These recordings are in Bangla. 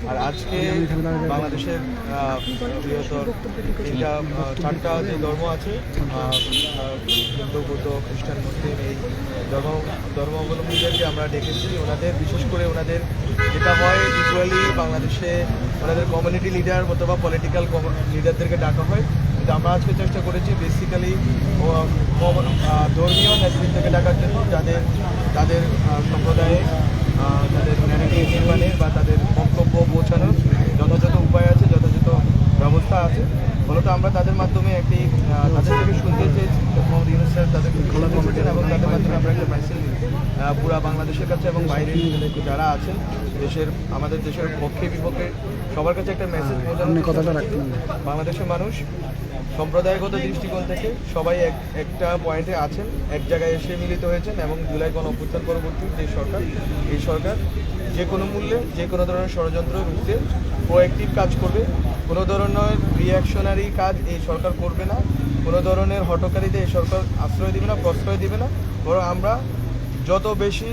আর আজকে বাংলাদেশের বৃহত্তর তিনটা চারটা যে ধর্ম আছে, হিন্দু, বৌদ্ধ, খ্রিস্টান, মুসলিম, এই ধর্মাবলম্বীদেরকে আমরা ডেকেছি। ওনাদের বিশেষ করে ওনাদের যেটা হয় ইউজুয়ালি বাংলাদেশে ওনাদের কমিউনিটি লিডার অথবা পলিটিক্যাল লিডারদেরকে ডাকা হয়, কিন্তু আমরা আজকে চেষ্টা করেছি বেসিক্যালি ধর্মীয় নেতৃত্বকে ডাকার জন্য, তাদের সম্প্রদায়ে তাদের ন্যারেটিভ নির্মাণের বা তাদের বক্তব্য পৌঁছানোর যথাযথ উপায় আছে, যথাযথ ব্যবস্থা আছে। মূলত আমরা তাদের মাধ্যমে তাদের থেকে শুনতে চেয়েছি মোহাম্মদ ইউনূস স্যার তাদেরকে খোলা কমিটেন এবং তাদের মাধ্যমে আমরা একটা মেসেজ পুরা বাংলাদেশের কাছে এবং বাইরের যারা আছেন আমাদের দেশের পক্ষে বিপক্ষে সবার কাছে একটা মেসেজ বাংলাদেশের মানুষ সম্প্রদায়গত দৃষ্টিকোণ থেকে সবাই একটা পয়েন্টে আছেন, এক জায়গায় এসে মিলিত হয়েছেন এবং জুলাই গণঅভ্যুত্থান পরবর্তী যে সরকার, এই সরকার যে কোনো মূল্যে যে কোনো ধরনের ষড়যন্ত্র রুখতে প্রোঅ্যাক্টিভ কাজ করবে। কোনো ধরনের রিঅ্যাকশনারি কাজ এই সরকার করবে না, কোনো ধরনের হটকারীতে এই সরকার আশ্রয় দেবে না, প্রশ্রয় দেবে না। বরং আমরা যত বেশি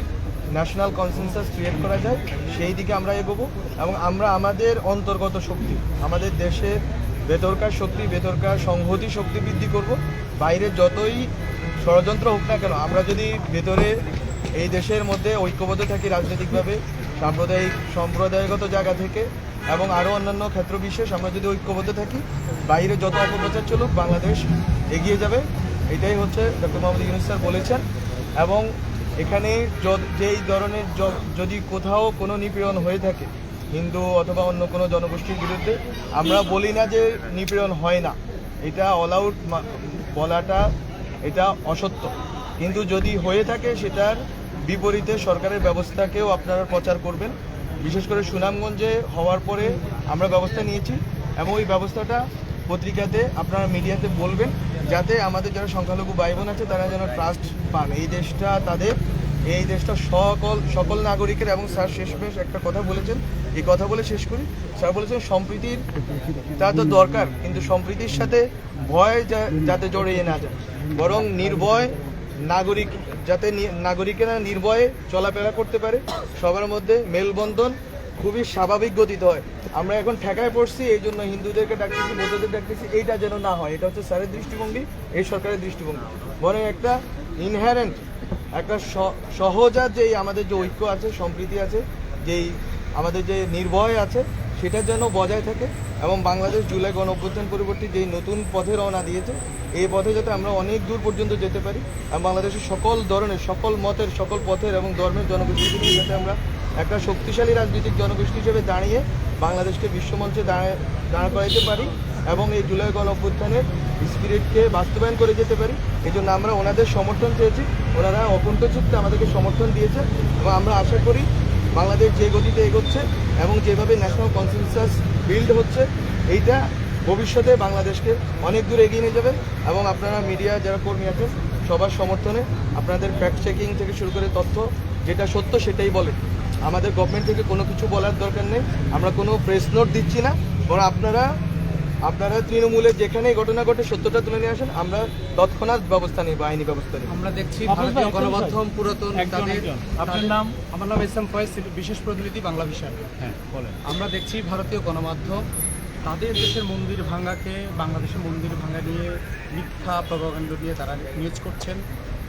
ন্যাশনাল কনসেনসাস ক্রিয়েট করা যায় সেই দিকে আমরা এগোবো এবং আমরা আমাদের অন্তর্গত শক্তি, আমাদের দেশের ভেতরকার শক্তি, ভেতরকার সংহতি শক্তি বৃদ্ধি করব। বাইরে যতই ষড়যন্ত্র হোক না কেন, আমরা যদি ভেতরে এই দেশের মধ্যে ঐক্যবদ্ধ থাকি রাজনৈতিকভাবে, সম্প্রদায়গত জায়গা থেকে এবং আরও অন্যান্য ক্ষেত্র বিশেষ আমরা যদি ঐক্যবদ্ধ থাকি, বাইরে যত অপপ্রচার চলুক বাংলাদেশ এগিয়ে যাবে। এটাই হচ্ছে ডক্টর মোহাম্মদ ইউনূস স্যার বলেছেন। এবং এখানে যেই ধরনের যদি কোথাও কোনো নিপীড়ন হয়ে থাকে হিন্দু অথবা অন্য কোনো জনগোষ্ঠীর বিরুদ্ধে, আমরা বলি না যে নিপীড়ন হয় না, এটা অল আউট বলাটা এটা অসত্য। কিন্তু যদি হয়ে থাকে সেটার বিপরীতে সরকারের ব্যবস্থাকেও আপনারা প্রচার করবেন। বিশেষ করে সুনামগঞ্জে হওয়ার পরে আমরা ব্যবস্থা নিয়েছি এবং ওই ব্যবস্থাটা পত্রিকাতে আপনারা মিডিয়াতে বলবেন, যাতে আমাদের যারা সংখ্যালঘু ভাই বোন আছে তারা যেন ট্রাস্ট পান। এই দেশটা সকল নাগরিকের। এবং স্যার শেষমেশ একটা কথা বলেছেন, এই কথা বলে শেষ করি। স্যার বলেছেন সম্প্রীতির তা তো দরকার, কিন্তু সম্প্রীতির সাথে ভয় যাতে জড়িয়ে না যায়, বরং নির্ভয় নাগরিকেরা নির্ভয়ে চলাফেরা করতে পারে, সবার মধ্যে মেলবন্ধন খুবই স্বাভাবিক গতিতে হয়। আমরা এখন ঠেকায় পড়ছি, এই জন্য হিন্দুদেরকে ডাকতেছি, বৌদ্ধদের ডাকতেছি, এইটা যেন না হয়। এটা হচ্ছে স্যারের দৃষ্টিভঙ্গি, এই সরকারের দৃষ্টিভঙ্গি। বরং একটা ইনহেরেন্ট একটা সহজাত যেই আমাদের যে ঐক্য আছে, সম্প্রীতি আছে, যেই আমাদের যে নির্ভয় আছে, সেটা যেন বজায় থাকে এবং বাংলাদেশ জুলাই গণঅভ্যুত্থান পরবর্তী যেই নতুন পথে রওনা দিয়েছে, এই পথে যাতে আমরা অনেক দূর পর্যন্ত যেতে পারি এবং বাংলাদেশের সকল ধরনের, সকল মতের, সকল পথের এবং ধর্মের জনগোষ্ঠীকে নিয়ে যাতে আমরা একটা শক্তিশালী রাজনৈতিক জনগোষ্ঠী হিসেবে দাঁড়িয়ে বাংলাদেশকে বিশ্বমঞ্চে দাঁড় করাইতে পারি এবং এই জুলাই গণঅভ্যুত্থানের স্পিরিটকে বাস্তবায়ন করে যেতে পারি। এই জন্য আমরা ওনাদের সমর্থন চেয়েছি, ওনারা অকুণ্ঠ চিত্তে আমাদেরকে সমর্থন দিয়েছে এবং আমরা আশা করি বাংলাদেশ যে গতিতে এগোচ্ছে এবং যেভাবে ন্যাশনাল কনসেনসাস বিল্ড হচ্ছে, এইটা ভবিষ্যতে বাংলাদেশকে অনেক দূর এগিয়ে নিয়ে যাবে। এবং আপনারা মিডিয়া যারা কর্মী আছেন সবার সমর্থনে আপনাদের ফ্যাক্ট চেকিং থেকে শুরু করে তথ্য যেটা সত্য সেটাই বলে। আমাদের গভর্নমেন্ট থেকে কোনো কিছু বলার দরকার নেই, আমরা কোনো প্রেস নোট দিচ্ছি না, বরং আপনারা তৃণমূলের যেখানেই ঘটনা ঘটে সত্যটা তুলে নিয়ে আসেন, আমরা তৎক্ষণাৎ ব্যবস্থা নিই, আইনি ব্যবস্থা নিই। আমরা দেখছি ভারতীয় গণমাধ্যম পুরাতন আপনার নাম? আমার নাম এস এম ফয়েজ, বিশেষ প্রতিনিধি বাংলা বিষয়। হ্যাঁ বলেন। আমরা দেখছি ভারতীয় গণমাধ্যম তাদের দেশের মন্দির ভাঙাকে বাংলাদেশের মন্দির ভাঙা নিয়ে মিথ্যা প্রপাগান্ডা দিয়ে তারা নিউজ করছেন।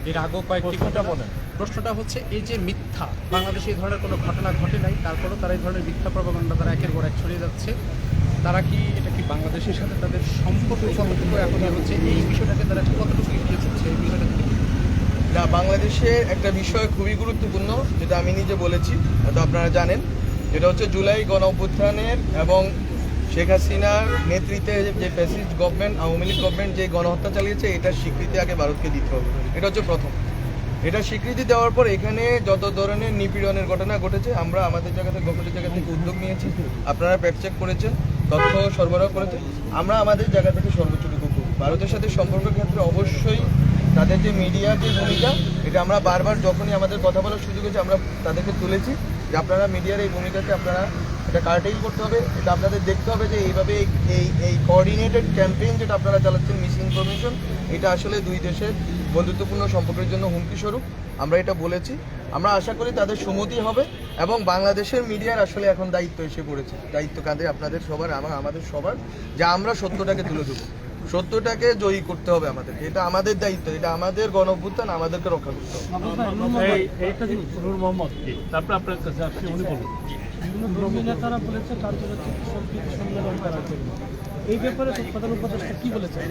এর আগেও কয়েকটি ঘটনা বলেন। প্রশ্নটা হচ্ছে এই যে মিথ্যা, বাংলাদেশে এই ধরনের কোনো ঘটনা ঘটে নাই, তারপরেও তারা এই ধরনের মিথ্যা প্রপাগান্ডা তারা একের পর এক ছড়িয়ে যাচ্ছে। এটা কি বাংলাদেশের সাথে তাদের সম্পর্ক এখন হচ্ছে, এই বিষয়টাকে তারা কতটুকু ইতিহাস হচ্ছে এই বিষয়টা? না, বাংলাদেশে একটা বিষয় খুবই গুরুত্বপূর্ণ, যেটা আমি নিজে বলেছি, হয়তো আপনারা জানেন, যেটা হচ্ছে জুলাই গণঅভ্যুত্থানের এবং শেখ হাসিনার নেতৃত্বে যে fascist government, Awami League government যে গণহত্যা চালিয়েছে, এটার স্বীকৃতি আগে ভারতকে দিতে হবে। এটা হচ্ছে প্রথম। এটা স্বীকৃতি দেওয়ার পর এখানে যত ধরনের নিপীড়নের ঘটনা ঘটেছে আমরা আমাদের জায়গা থেকে গভর্নমেন্টের জায়গা থেকে উদ্যোগ নিয়েছি, আপনারা ফ্যাক্ট চেক করেছেন, তথ্য সরবরাহ করেছেন, আমরা আমাদের জায়গা থেকে সর্বোচ্চটুকু করব। ভারতের সাথে সম্পর্কের ক্ষেত্রে অবশ্যই তাদের যে মিডিয়ার যে ভূমিকা, এটা আমরা বারবার যখনই আমাদের কথা বলার সুযোগ হয়েছে আমরা তাদেরকে তুলেছি যে আপনারা মিডিয়ার এই ভূমিকাকে আপনারা এটা কার্টেইল করতে হবে। এটা আপনাদের দেখতে হবে যে এইভাবে এই কোঅর্ডিনেটেড ক্যাম্পেইন যেটা আপনারা চালাচ্ছেন, মিস ইনফরমেশন, এটা আসলে দুই দেশের বন্ধুত্বপূর্ণ সম্পর্কের জন্য হুমকি স্বরূপ। আমরা এটা বলেছি, আমরা আশা করি তাদের সুমতি হবে এবং বাংলাদেশের মিডিয়ার আসলে এখন দায়িত্ব এসে পড়েছে, দায়িত্ব কাঁধে আপনাদের সবার, আমাদের সবার, যে আমরা সত্যটাকে তুলে দেবো, সত্যটাকে জয়ী করতে হবে আমাদেরকে। এটা আমাদের দায়িত্ব, এটা আমাদের গণঅভ্যুত্থান, আমাদেরকে রক্ষা করতে হবে। এইটা জিনিস নূর মোহাম্মদ তারপরে আপনার কাছে আপনি উনি বলুন বিভিন্ন ধর্মীয় নেতারা বলেছে কার্যকর সম্মেলন করার জন্য এই ব্যাপারে প্রধান উপদেষ্টা কি বলেছেন?